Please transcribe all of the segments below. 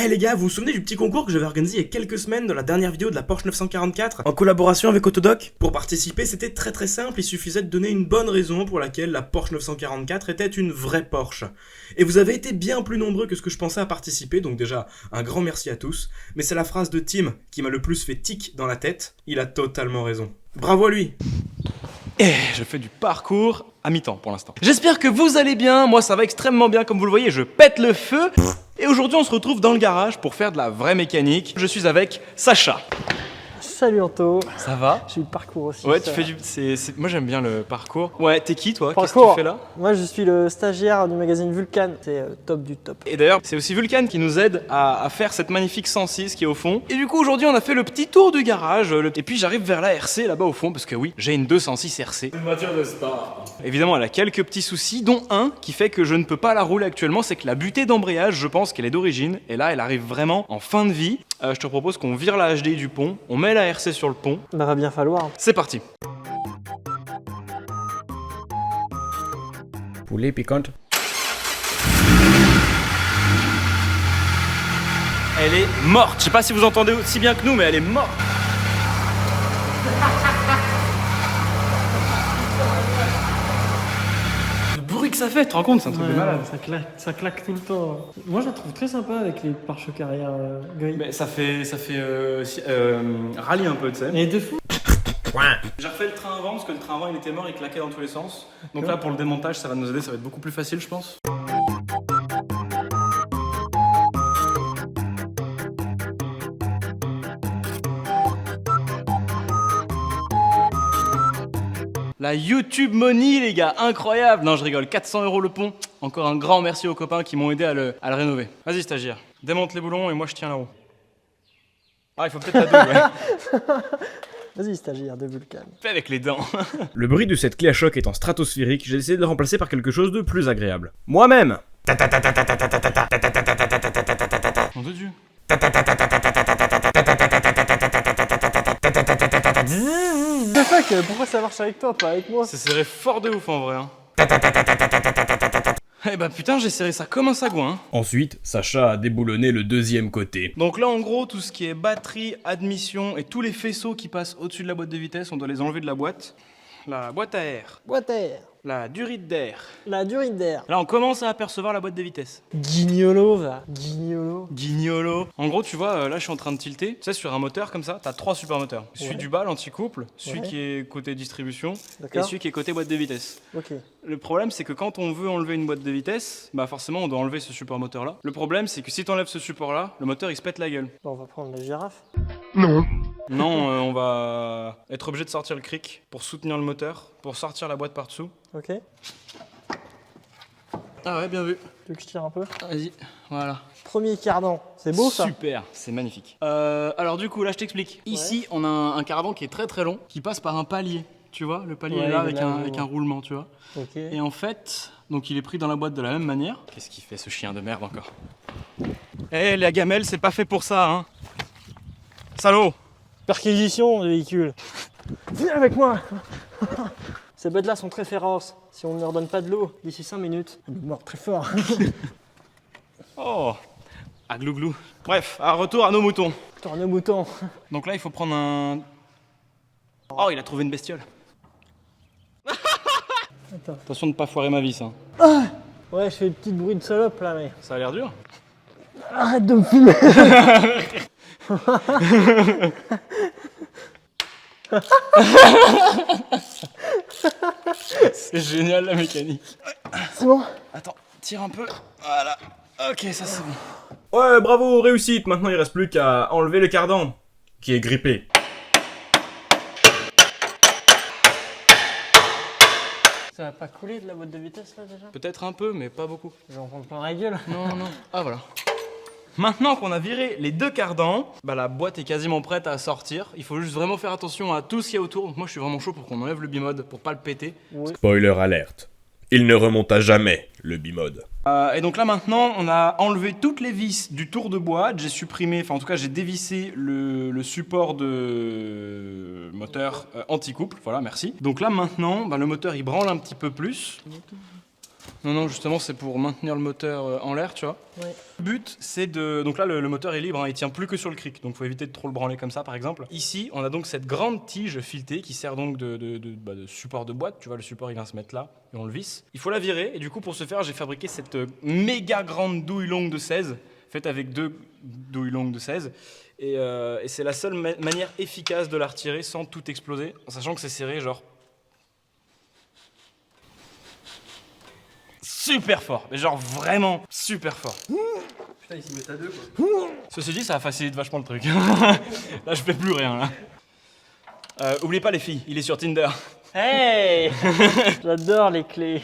Eh les gars, vous vous souvenez du petit concours que j'avais organisé il y a quelques semaines dans la dernière vidéo de la Porsche 944 en collaboration avec Autodoc? Pour participer, c'était très simple, il suffisait de donner une bonne raison pour laquelle la Porsche 944 était une vraie Porsche. Et vous avez été bien plus nombreux que ce que je pensais à participer, donc déjà, un grand merci à tous. Mais c'est la phrase de Tim qui m'a le plus fait tic dans la tête, il a totalement raison. Bravo à lui! Et je fais du parcours à mi-temps pour l'instant. J'espère que vous allez bien, moi ça va extrêmement bien comme vous le voyez, je pète le feu. Et aujourd'hui on se retrouve dans le garage pour faire de la vraie mécanique. Je suis avec Sacha. Salut Anto. Ça va? Je suis le parcours aussi. Ouais, tu fais du... Moi j'aime bien le parcours. Ouais, t'es qui toi? Qu'est-ce que Parcours. tu fais là? Moi je suis le stagiaire du magazine Vulcan, c'est top du top. Et d'ailleurs, c'est aussi Vulcan qui nous aide à faire cette magnifique 106 qui est au fond. Et du coup, aujourd'hui, on a fait le petit tour du garage. Et puis, j'arrive vers la RC là-bas au fond, parce que oui, j'ai une 206 RC. Une voiture de sport. Évidemment, elle a quelques petits soucis, dont un qui fait que je ne peux pas la rouler actuellement, c'est que la butée d'embrayage, je pense qu'elle est d'origine. Et là, elle arrive vraiment en fin de vie. Je te propose qu'on vire la HDI du pont, on met la RC sur le pont. Bah va bien falloir. C'est parti. Poulet piquante. Elle est morte. Je sais pas si vous entendez aussi bien que nous, mais elle est morte. Le bruit que ça fait, tu te rends compte, c'est un truc de malade. Ça claque tout le temps. Moi je la trouve très sympa avec les pare-chocs arrière gris. Mais ça fait rallye un peu, tu sais. Et de fou. J'ai refait le train avant parce que le train avant il était mort, il claquait dans tous les sens. Donc là pour le démontage ça va nous aider, ça va être beaucoup plus facile je pense. La YouTube Money les gars, incroyable. Non je rigole, 400 € le pont. Encore un grand merci aux copains qui m'ont aidé à le rénover. Vas-y stagiaire, démonte les boulons et moi je tiens la roue. Ah il faut peut-être la double ouais. Vas-y stagiaire de Vulcan. Fais avec les dents. Le bruit de cette clé à choc étant stratosphérique, j'ai décidé de le remplacer par quelque chose de plus agréable. Moi-même! Mon Dieu. C'est ça que pourquoi ça marche avec toi, pas avec moi? Ça serait fort de ouf en vrai. Hein. Eh bah putain, j'ai serré ça comme un sagouin. Hein. Ensuite, Sacha a déboulonné le deuxième côté. Donc là, en gros, tout ce qui est batterie, admission et tous les faisceaux qui passent au-dessus de la boîte de vitesse, on doit les enlever de la boîte. La boîte à air, Boîte à air. la durite d'air. La durite d'air. Là, on commence à apercevoir la boîte de vitesse. Guignolo va. Guignolo. Guignolo. En gros, tu vois, là, je suis en train de tilter. Tu sais, sur un moteur comme ça, t'as 3 supermoteurs. Celui du bas, l'anticouple, celui qui est côté distribution et D'accord. celui qui est côté boîte de vitesse. Ok. Le problème, c'est que quand on veut enlever une boîte de vitesse, bah forcément, on doit enlever ce support-moteur-là. Le problème, c'est que si t'enlèves ce support-là, le moteur, il se pète la gueule. Bon, on va prendre la girafe. Non, on va être obligé de sortir le cric pour soutenir le moteur, pour sortir la boîte par-dessous. Ok. Ah ouais, bien vu. Tu veux que je tire un peu? Vas-y, voilà. Premier cardan. C'est beau ça? Super, c'est magnifique. Alors du coup, là je t'explique. Ici, on a un cardan qui est très long, qui passe par un palier. Tu vois, le palier est là avec un roulement, tu vois. Ok. Et en fait, donc il est pris dans la boîte de la même manière. Qu'est-ce qu'il fait ce chien de merde encore? Eh, la gamelle, c'est pas fait pour ça, hein. Salaud! Perquisition de véhicule. Viens avec moi. Ces bêtes-là sont très féroces. Si on ne leur donne pas de l'eau d'ici 5 minutes, elles nous mordent très fort. Oh! Ah glouglou. Bref, retour à nos moutons. Tourne au mouton. Donc là, il faut prendre un... Oh, il a trouvé une bestiole. Attends. Attention de ne pas foirer ma vis, hein. Ouais, je fais une petite bruit de salope là, mais... Ça a l'air dur. Arrête de me filmer. C'est génial la mécanique. C'est bon? Attends, tire un peu. Voilà. Ok, ça c'est bon. Ouais, bravo, réussite! Maintenant, il reste plus qu'à enlever le cardan, qui est grippé. Ça va pas couler de la boîte de vitesse là déjà? Peut-être un peu, mais pas beaucoup. Je vais en prendre plein la gueule. Non. Ah voilà. Maintenant qu'on a viré les 2 cardans, bah la boîte est quasiment prête à sortir. Il faut juste vraiment faire attention à tout ce qu'il y a autour. Donc moi je suis vraiment chaud pour qu'on enlève le bimode, pour pas le péter. Oui. Spoiler alerte. Il ne remonta jamais, le bimode. Et donc là maintenant, on a enlevé toutes les vis du tour de boîte. J'ai supprimé, enfin en tout cas j'ai dévissé le support de moteur anti-couple. Voilà, merci. Donc là maintenant, bah, le moteur il branle un petit peu plus. Non, justement, c'est pour maintenir le moteur en l'air, tu vois. Ouais. Le but, c'est de... Donc là, le moteur est libre, hein, il tient plus que sur le cric, donc faut éviter de trop le branler comme ça, par exemple. Ici, on a donc cette grande tige filetée qui sert donc de support de boîte. Tu vois, le support, il vient se mettre là, et on le visse. Il faut la virer, et du coup, pour ce faire, j'ai fabriqué cette méga grande douille longue de 16, faite avec 2 douilles longues de 16. Et c'est la seule manière efficace de la retirer sans tout exploser, en sachant que c'est serré, genre... super fort, mais genre vraiment super fort. Putain, ils s'y mettent à deux quoi. Ceci dit, ça facilite vachement le truc. Là, je fais plus rien. Là. Oubliez pas les filles, il est sur Tinder. Hey. J'adore les clés.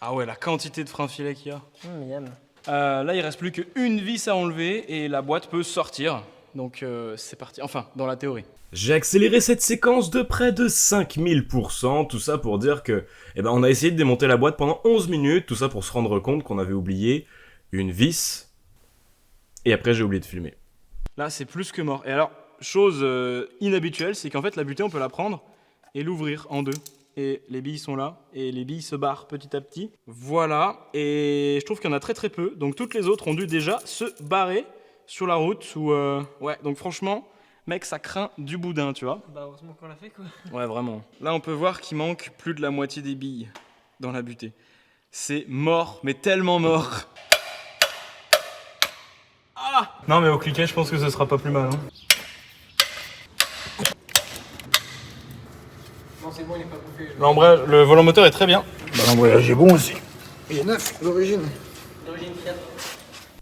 Ah ouais, la quantité de freins filets qu'il y a. Miam. Là, il reste plus qu'une vis à enlever et la boîte peut sortir. Donc c'est parti, enfin, dans la théorie. J'ai accéléré cette séquence de près de 5000%, tout ça pour dire que, on a essayé de démonter la boîte pendant 11 minutes, tout ça pour se rendre compte qu'on avait oublié une vis, et après j'ai oublié de filmer. Là, c'est plus que mort. Et alors, chose inhabituelle, c'est qu'en fait, la butée, on peut la prendre et l'ouvrir en deux. Et les billes sont là, et les billes se barrent petit à petit. Voilà, et je trouve qu'il y en a très très peu, donc toutes les autres ont dû déjà se barrer sur la route, ou ouais, donc franchement... Mec, ça craint du boudin, tu vois. Bah heureusement qu'on l'a fait quoi. Ouais, vraiment. Là, on peut voir qu'il manque plus de la moitié des billes dans la butée. C'est mort, mais tellement mort. Ah! Non, mais au cliquet, je pense que ce sera pas plus mal. Hein. Non, c'est bon, il est pas bouffé. L'embrayage, le volant moteur est très bien. Bah, l'embrayage est bon aussi. Il est neuf, à l'origine. D'origine Fiat.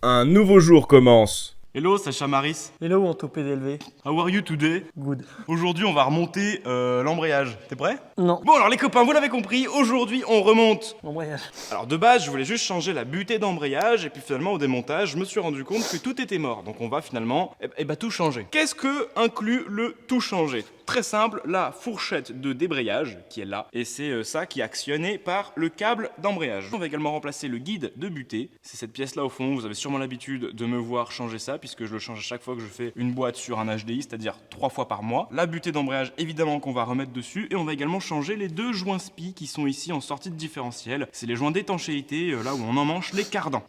Un nouveau jour commence. Hello, c'est Chamaris. Hello, on topé d'élevé. How are you today? Good. Aujourd'hui, on va remonter l'embrayage. T'es prêt? Non. Bon, alors les copains, vous l'avez compris, aujourd'hui, on remonte. Embrayage. Alors de base, je voulais juste changer la butée d'embrayage et puis finalement au démontage, je me suis rendu compte que tout était mort. Donc on va finalement tout changer. Qu'est-ce que inclut le tout changer? Très simple, la fourchette de débrayage qui est là et c'est ça qui est actionné par le câble d'embrayage. On va également remplacer le guide de butée. C'est cette pièce là au fond, vous avez sûrement l'habitude de me voir changer ça puisque je le change à chaque fois que je fais une boîte sur un HDI, c'est-à-dire 3 fois par mois. La butée d'embrayage évidemment qu'on va remettre dessus et on va également changer les 2 joints SPI qui sont ici en sortie de différentiel. C'est les joints d'étanchéité, là où on emmanche les cardans.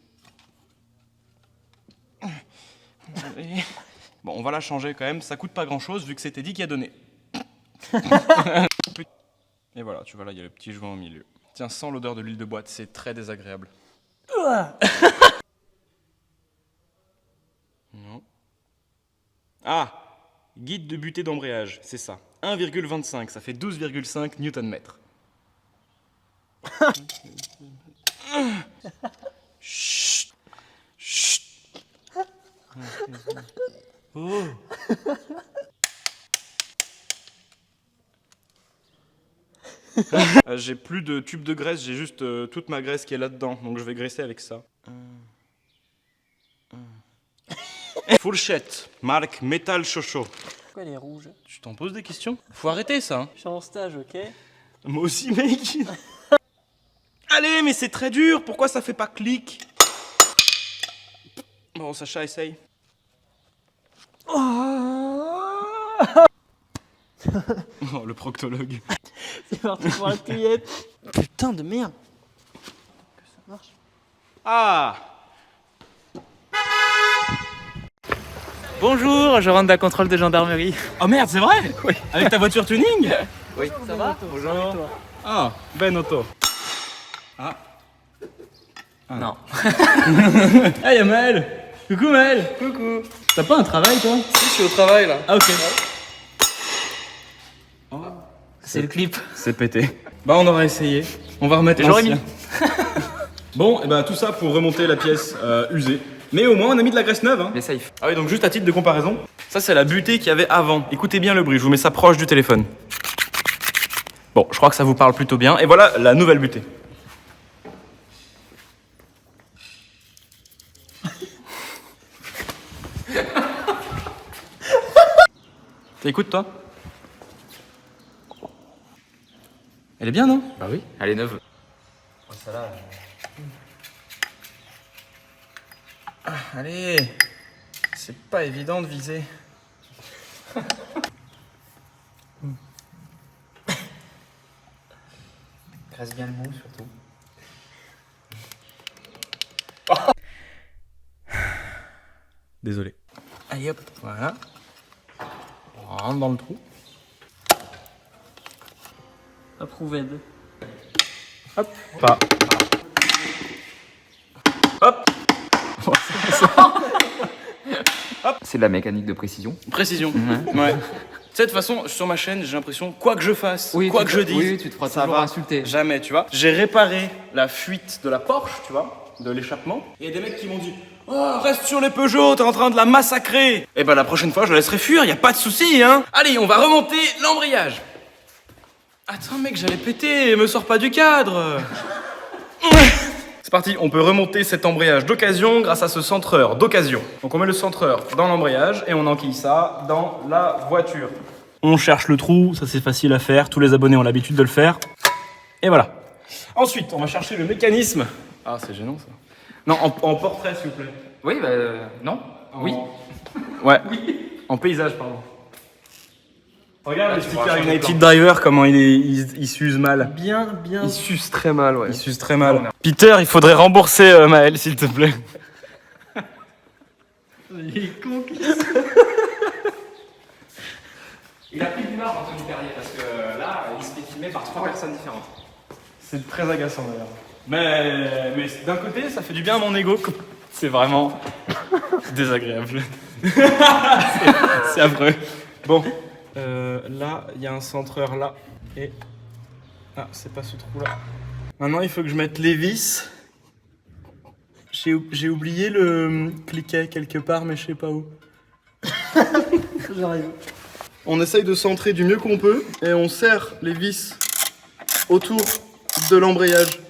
Bon, on va la changer quand même, ça coûte pas grand-chose vu que c'était dit qu'il y a donné. Et voilà, tu vois là, il y a le petit joint au milieu. Tiens, sans l'odeur de l'huile de boîte, c'est très désagréable. Non. Ah, guide de butée d'embrayage, c'est ça. 1,25, ça fait 12,5 Nm. Chut. Chut. Oh. J'ai plus de tube de graisse, j'ai juste toute ma graisse qui est là-dedans, donc je vais graisser avec ça. Fourchette, marque Metal Chocho. Pourquoi elle est rouge? Tu t'en poses des questions? Faut arrêter ça. Hein. Je suis en stage, ok? Moi aussi, mec. Allez, mais c'est très dur, pourquoi ça fait pas clic? Bon, Sacha, essaye. Oh, le proctologue. C'est parti pour la cuillette. Putain de merde. Que ça marche. Ah! Bonjour, je rentre d'un contrôle de gendarmerie. Oh merde, c'est vrai? Oui. Avec ta voiture tuning? Oui. Ça va? Bonjour. Ah, Ben Auto. Ah. Non. Hey, y'a Maël. Coucou Maël. Coucou. T'as pas un travail toi? Si, je suis au travail là. Ah ok. C'est le clip. C'est pété. Bah on aura essayé. On va remettre J'aurais l'ancien. Bon, et bah tout ça pour remonter la pièce usée. Mais au moins on a mis de la graisse neuve. Hein. Mais safe. Ah oui, donc juste à titre de comparaison, ça c'est la butée qu'il y avait avant. Écoutez bien le bruit, je vous mets ça proche du téléphone. Bon, je crois que ça vous parle plutôt bien. Et voilà la nouvelle butée. T'écoutes toi? Elle est bien, non? Bah oui, elle est neuve. Allez, c'est pas évident de viser. Graisse bien le bout surtout. Désolé. Allez hop, voilà. On rentre dans le trou. Approuvé. Hop, pas. Hop. C'est de la mécanique de précision. Précision. Ouais. Tu sais, de toute façon, sur ma chaîne, j'ai l'impression, quoi que je fasse, Oui, quoi tu que te- je dise, oui, tu te feras ça toujours va insulter. jamais, tu vois. J'ai réparé la fuite de la Porsche, tu vois, de l'échappement. Et il y a des mecs qui m'ont dit, oh, reste sur les Peugeot, t'es en train de la massacrer. Et ben la prochaine fois, je la laisserai fuir, y a pas de souci, hein. Allez, on va remonter l'embrayage. Attends, mec, j'allais péter, me sors pas du cadre. C'est parti, on peut remonter cet embrayage d'occasion grâce à ce centreur d'occasion. Donc on met le centreur dans l'embrayage et on enquille ça dans la voiture. On cherche le trou, ça c'est facile à faire, tous les abonnés ont l'habitude de le faire. Et voilà. Ensuite, on va chercher le mécanisme. Ah, c'est gênant ça. Non, en portrait s'il vous plaît. Oui, bah non. Oui. Ouais. En paysage, pardon. Regarde les stickers United Driver, comment il s'use mal. Bien. Il s'use très mal, ouais. Il s'use très mal. Peter, il faudrait rembourser Maël, s'il te plaît. Il est con. Il a pris du marre Anthony Perrier parce que là, il se fait filmer par 3 personnes différentes. C'est très agaçant d'ailleurs. Mais d'un côté, ça fait du bien à mon ego. C'est vraiment désagréable. c'est affreux. Bon, là, il y a un centreur là. Et. Ah, c'est pas ce trou là. Maintenant, il faut que je mette les vis. J'ai oublié le cliquet quelque part, mais je sais pas où. J'arrive. On essaye de centrer du mieux qu'on peut et on serre les vis autour de l'embrayage.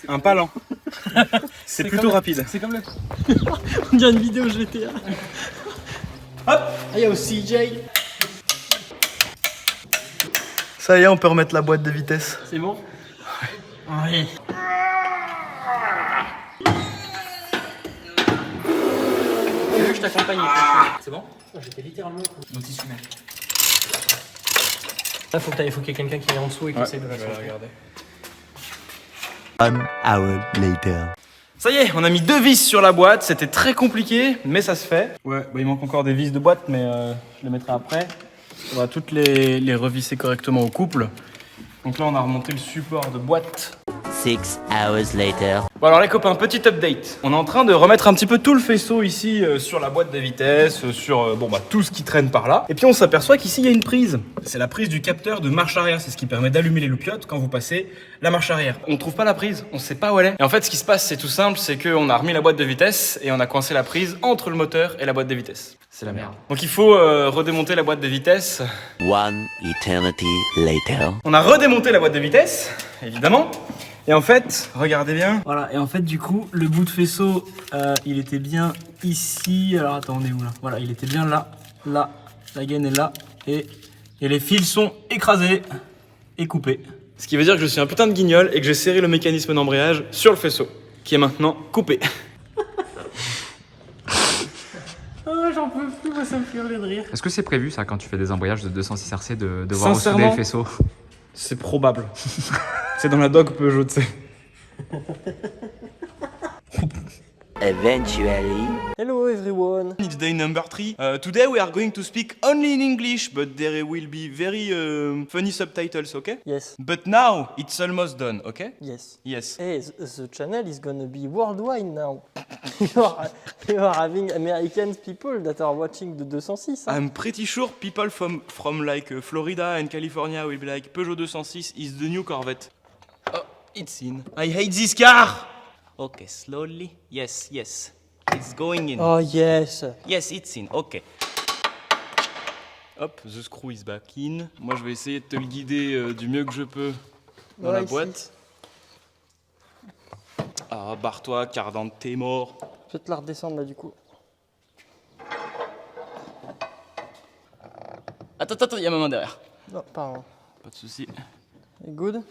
Un palan. C'est plutôt rapide. C'est comme le. On dirait une vidéo GTA. Hop. Ah, il y a aussi CJ. Ça y est, on peut remettre la boîte de vitesse. C'est bon. Oui. Je t'accompagne. C'est bon? J'étais littéralement. Donc il se met. Là, faut qu'il y ait quelqu'un qui est en dessous et qui essaie de la regarder. 1 hour later. Ça y est, on a mis 2 vis sur la boîte, c'était très compliqué, mais ça se fait. Ouais, bah il manque encore des vis de boîte, mais je les mettrai après. On va toutes les revisser correctement au couple. Donc là, on a remonté le support de boîte. 6 hours later. Bon alors les copains, petit update. On est en train de remettre un petit peu tout le faisceau ici sur la boîte de vitesse, sur tout ce qui traîne par là. Et puis on s'aperçoit qu'ici il y a une prise. C'est la prise du capteur de marche arrière, c'est ce qui permet d'allumer les loupiottes quand vous passez la marche arrière. On trouve pas la prise, on sait pas où elle est. Et en fait ce qui se passe c'est tout simple, c'est qu'on a remis la boîte de vitesse et on a coincé la prise entre le moteur et la boîte de vitesse. C'est la merde. Donc il faut redémonter la boîte de vitesse. 1 eternity later. On a redémonté la boîte de vitesse, évidemment. Et en fait, regardez bien. Voilà, et en fait, du coup, le bout de faisceau, il était bien ici. Alors, attends, on est où là? Voilà, il était bien là, là. La gaine est là. Et les fils sont écrasés et coupés. Ce qui veut dire que je suis un putain de guignol et que j'ai serré le mécanisme d'embrayage sur le faisceau, qui est maintenant coupé. Oh, j'en peux plus, moi, ça me fait hurler de rire. Est-ce que c'est prévu ça quand tu fais des embrayages de 206 RC de devoir ressouder Sincèrement, le faisceau? C'est probable. C'est dans la doc Peugeot, tu sais. Eventually. Hello everyone. It's day number 3. Today we are going to speak only in English, but there will be very funny subtitles, okay? Yes, But now it's almost done, okay? yes. Yes. Hey, the channel is gonna be worldwide now. you are having American people that are watching the 206. Huh? I'm pretty sure people from like Florida and California will be like Peugeot 206 is the new Corvette. Oh, it's in. I hate this car! Okay, slowly. Yes, yes. It's going in. Oh yes. Yes, it's in. Okay. Hop, the screw is back in. Moi, je vais essayer de te le guider du mieux que je peux dans la Ouais, boîte. Ah, barre-toi, car dans t'es mort. Je vais te la redescendre là du coup. Attends, il y a ma main derrière. Non, pardon. Pas de souci. Good.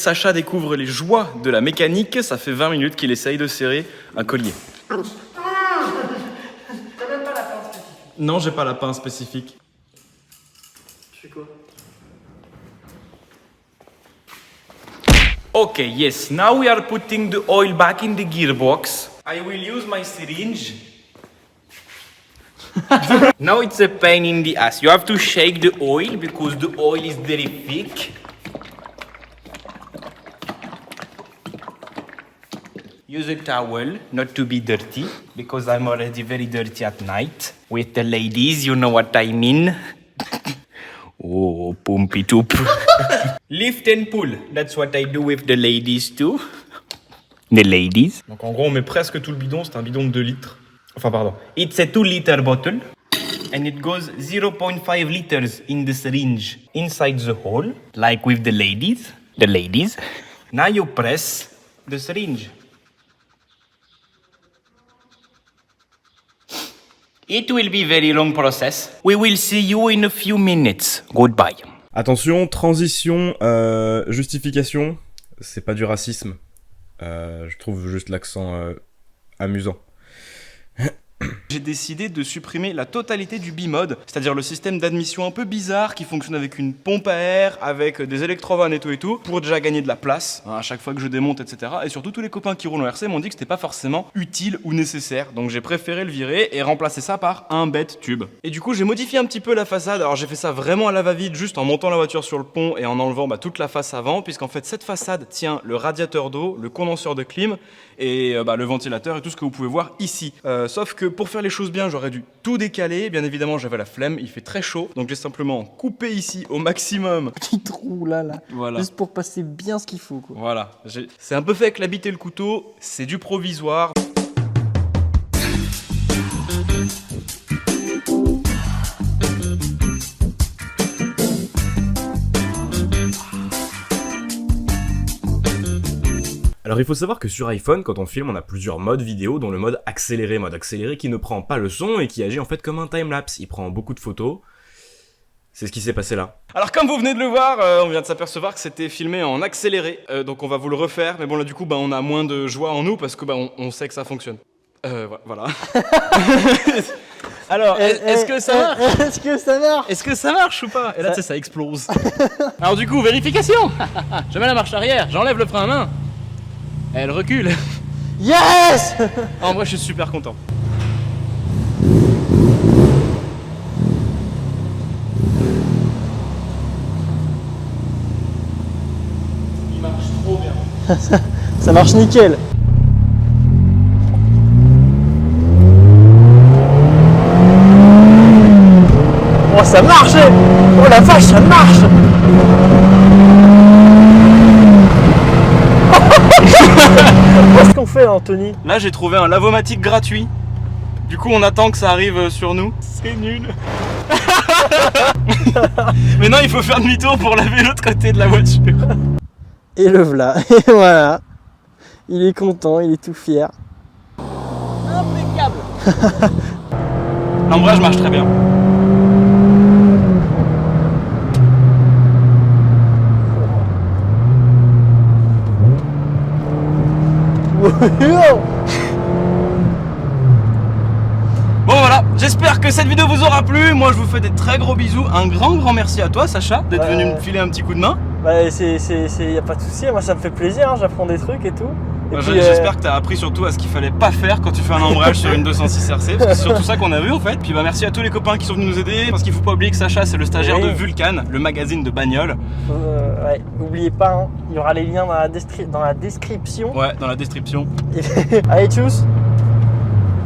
Sacha découvre les joies de la mécanique. Ça fait 20 minutes qu'il essaye de serrer un collier. Non, j'ai pas la pince spécifique. Tu fais quoi? Okay, yes. Now we are putting the oil back in the gearbox. I will use my syringe. Now it's a pain in the ass. You have to shake the oil because the oil is very thick. Use a towel, not to be dirty, because I'm already very dirty at night. With the ladies, you know what I mean. Oh, pumpy toop. Lift and pull, that's what I do with the ladies too. The ladies. Donc en gros, on met presque tout le bidon, c'est un bidon de 2 litres. Enfin, pardon. It's a 2-liter bottle. And it goes 0.5 liters in the syringe inside the hole, like with the ladies. The ladies. Now you press the syringe. It will be very long process. We will see you in a few minutes. Goodbye. Attention, transition, justification, c'est pas du racisme. Je trouve juste l'accent amusant. J'ai décidé de supprimer la totalité du bimode, c'est-à-dire le système d'admission un peu bizarre qui fonctionne avec une pompe à air, avec des électrovannes et tout, pour déjà gagner de la place, hein, à chaque fois que je démonte, etc. Et surtout, tous les copains qui roulent en RC m'ont dit que c'était pas forcément utile ou nécessaire, donc j'ai préféré le virer et remplacer ça par un bête tube. Et du coup, j'ai modifié un petit peu la façade, alors j'ai fait ça vraiment à la va-vite, juste en montant la voiture sur le pont et en enlevant toute la face avant, puisqu'en fait, cette façade tient le radiateur d'eau, le condenseur de clim, et le ventilateur et tout ce que vous pouvez voir ici. Sauf que pour faire les choses bien, j'aurais dû tout décaler. Bien évidemment, j'avais la flemme, il fait très chaud. Donc j'ai simplement coupé ici au maximum. Petit trou là. Voilà. Juste pour passer bien ce qu'il faut, quoi. Voilà. C'est un peu fait avec la bite et le couteau. C'est du provisoire. Alors il faut savoir que sur iPhone, quand on filme, on a plusieurs modes vidéo, dont le mode accéléré qui ne prend pas le son et qui agit en fait comme un timelapse. Il prend beaucoup de photos. C'est ce qui s'est passé là. Alors comme vous venez de le voir, on vient de s'apercevoir que c'était filmé en accéléré. Donc on va vous le refaire. Mais bon là du coup, on a moins de joie en nous parce que on sait que ça fonctionne. Voilà. Alors, est-ce que ça marche? Est-ce que ça marche? Est-ce que ça marche ou pas? Et là, tu sais, ça explose. Alors du coup, vérification. Je mets la marche arrière, j'enlève le frein à main. Elle recule. Yes! En vrai, je suis super content. Il marche trop bien. Ça marche nickel. Oh, ça marche! Oh la vache, ça marche! Qu'est-ce qu'on fait, Anthony? Là, j'ai trouvé un lavomatique gratuit. Du coup, on attend que ça arrive sur nous. C'est nul. Mais non, il faut faire demi-tour pour laver l'autre côté de la voiture. Et le voilà. Et voilà. Il est content, il est tout fier. Impeccable. L'embrayage marche très bien. Bon voilà, j'espère que cette vidéo vous aura plu. Moi je vous fais des très gros bisous. Un grand merci à toi Sacha d'être venu me filer un petit coup de main. Bah y a pas de souci, moi ça me fait plaisir, hein, j'apprends des trucs et tout. Et puis, j'espère que t'as appris surtout à ce qu'il fallait pas faire quand tu fais un embrayage sur une 206 RC, parce que c'est surtout ça qu'on a vu en fait. Puis merci à tous les copains qui sont venus nous aider, parce qu'il faut pas oublier que Sacha c'est le stagiaire de Vulcan, le magazine de bagnole. Ouais, n'oubliez pas, hein, il y aura les liens dans la description. Ouais, dans la description. Allez, tchuss.